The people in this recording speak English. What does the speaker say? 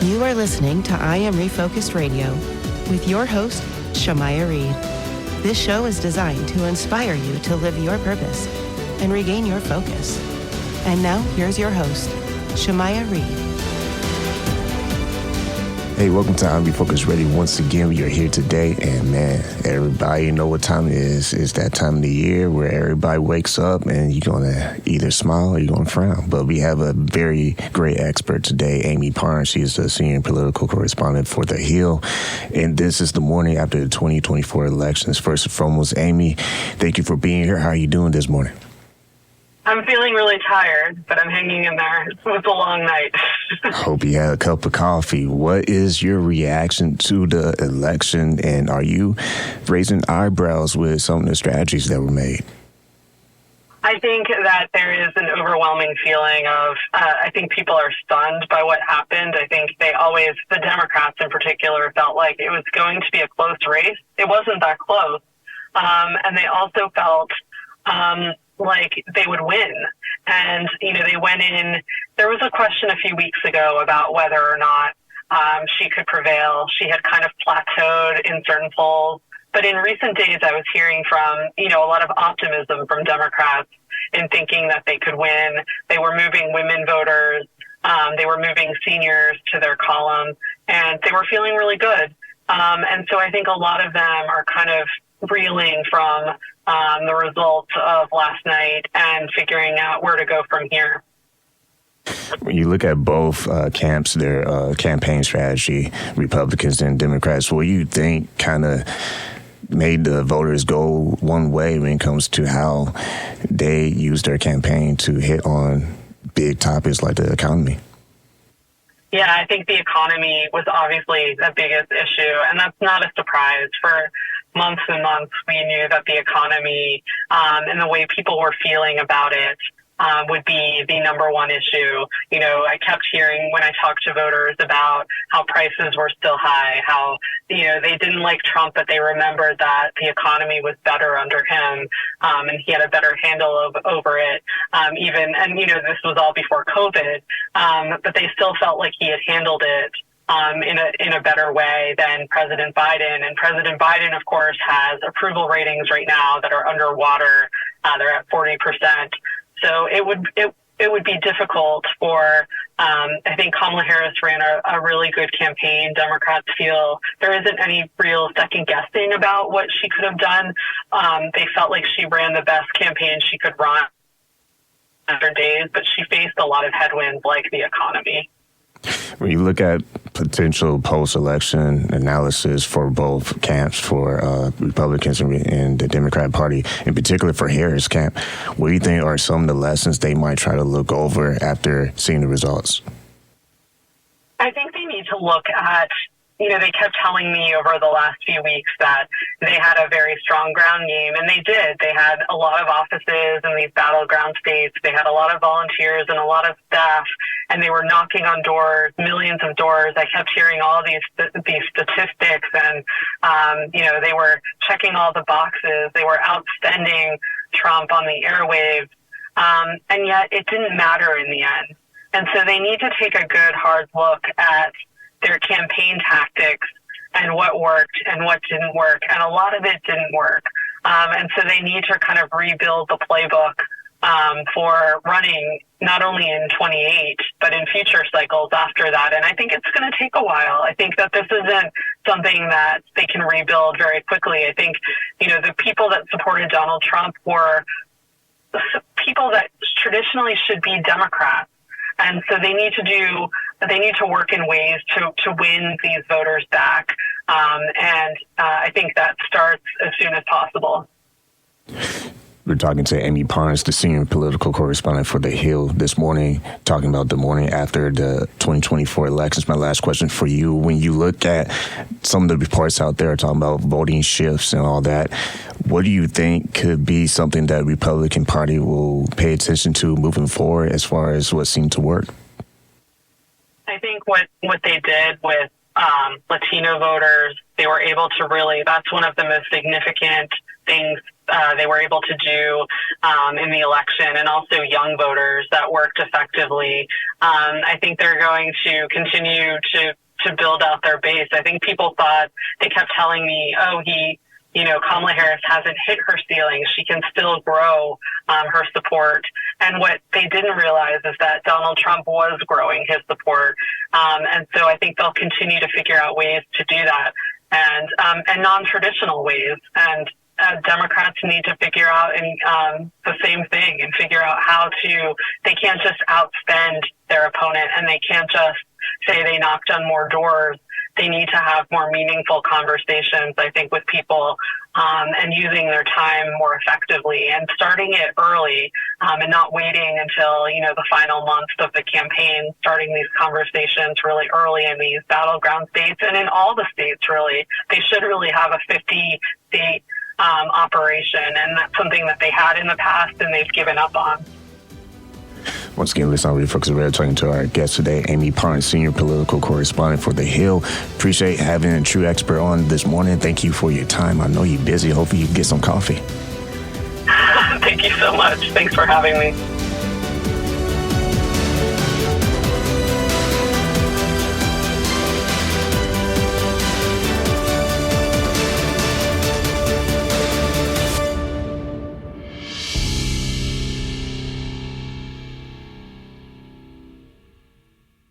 You are listening to I Am Refocused Radio with your host, Shamaya Reed. This show is designed to inspire you to live your purpose and regain your focus. And now, here's your host, Shamaya Reed. Hey, welcome to I'm Refocused Radio. Once again, we are here today, and man, everybody know what time it is. It's that time of the year where everybody wakes up and you're going to either smile or you're going to frown. But we have a very great expert today, Amie Parnes. She is the senior political correspondent for The Hill, and this is the morning after the 2024 elections. First and foremost, Amie, thank you for being here. How are you doing this morning? I'm feeling really tired, but I'm hanging in there. It was a long night. Hope you had a cup of coffee. What is your reaction to the election, and are you raising eyebrows with some of the strategies that were made? I think that there is an overwhelming feeling of, I think people are stunned by what happened. I think the Democrats in particular, felt like it was going to be a close race. It wasn't that close. And they also felt like they would win. And, they went in, there was a question a few weeks ago about whether or not she could prevail. She had kind of plateaued in certain polls. But in recent days, I was hearing from, a lot of optimism from Democrats in thinking that they could win. They were moving women voters. They were moving seniors to their column, and they were feeling really good. And so I think a lot of them are kind of reeling from the results of last night and figuring out where to go from here. When you look at both camps, their campaign strategy, Republicans and Democrats, what do you think kind of made the voters go one way when it comes to how they use their campaign to hit on big topics like the economy? Yeah, I think the economy was obviously the biggest issue, and that's not a surprise. For months and months, we knew that the economy and the way people were feeling about it would be the number one issue. I kept hearing when I talked to voters about how prices were still high, how, they didn't like Trump, but they remembered that the economy was better under him, and he had a better handle over it. This was all before COVID, but they still felt like he had handled it in a better way than President Biden. And President Biden, of course, has approval ratings right now that are underwater. They're at 40%. So it would be difficult for, I think Kamala Harris ran a really good campaign. Democrats feel there isn't any real second guessing about what she could have done. They felt like she ran the best campaign she could run after days, but she faced a lot of headwinds like the economy. When you look at potential post-election analysis for both camps, for Republicans and the Democrat Party, in particular for Harris' camp, what do you think are some of the lessons they might try to look over after seeing the results? I think they need to look at, they kept telling me over the last few weeks that they had a very strong ground game, and they did. They had a lot of offices in these battleground states. They had a lot of volunteers and a lot of staff, and they were knocking on doors, millions of doors. I kept hearing all these statistics, and, they were checking all the boxes. They were outspending Trump on the airwaves, and yet it didn't matter in the end. And so they need to take a good, hard look at their campaign tactics and what worked and what didn't work. And a lot of it didn't work. And so they need to kind of rebuild the playbook for running not only in 28, but in future cycles after that. And I think it's going to take a while. I think that this isn't something that they can rebuild very quickly. I think, the people that supported Donald Trump were people that traditionally should be Democrats. And so they need to work in ways to win these voters back. And I think that starts as soon as possible. We're talking to Amie Parnes, the senior political correspondent for The Hill this morning, talking about the morning after the 2024 elections. My last question for you, when you look at some of the reports out there talking about voting shifts and all that, what do you think could be something that Republican Party will pay attention to moving forward as far as what seemed to work? I think what they did with Latino voters, they were able to really, that's one of the most significant things they were able to do in the election, and also young voters that worked effectively. I think they're going to continue to build out their base. I think people thought, they kept telling me, Kamala Harris hasn't hit her ceiling. She can still grow her support. And what they didn't realize is that Donald Trump was growing his support. And so I think they'll continue to figure out ways to do that, and non-traditional ways. And Democrats need to figure out the same thing, and figure out they can't just outspend their opponent, and they can't just say they knocked on more doors. They need to have more meaningful conversations, I think, with people, and using their time more effectively, and starting it early, and not waiting until, the final months of the campaign, starting these conversations really early in these battleground states, and in all the states, really. They should really have a 50-state operation, and that's something that they had in the past and they've given up on. Once again, listen on Refocused Radio, talking to our guest today, Amie Parnes Senior, political correspondent for The Hill. Appreciate having a true expert on this morning. Thank you for your time. I know you're busy. Hopefully you can get some coffee. Thank you so much. Thanks for having me.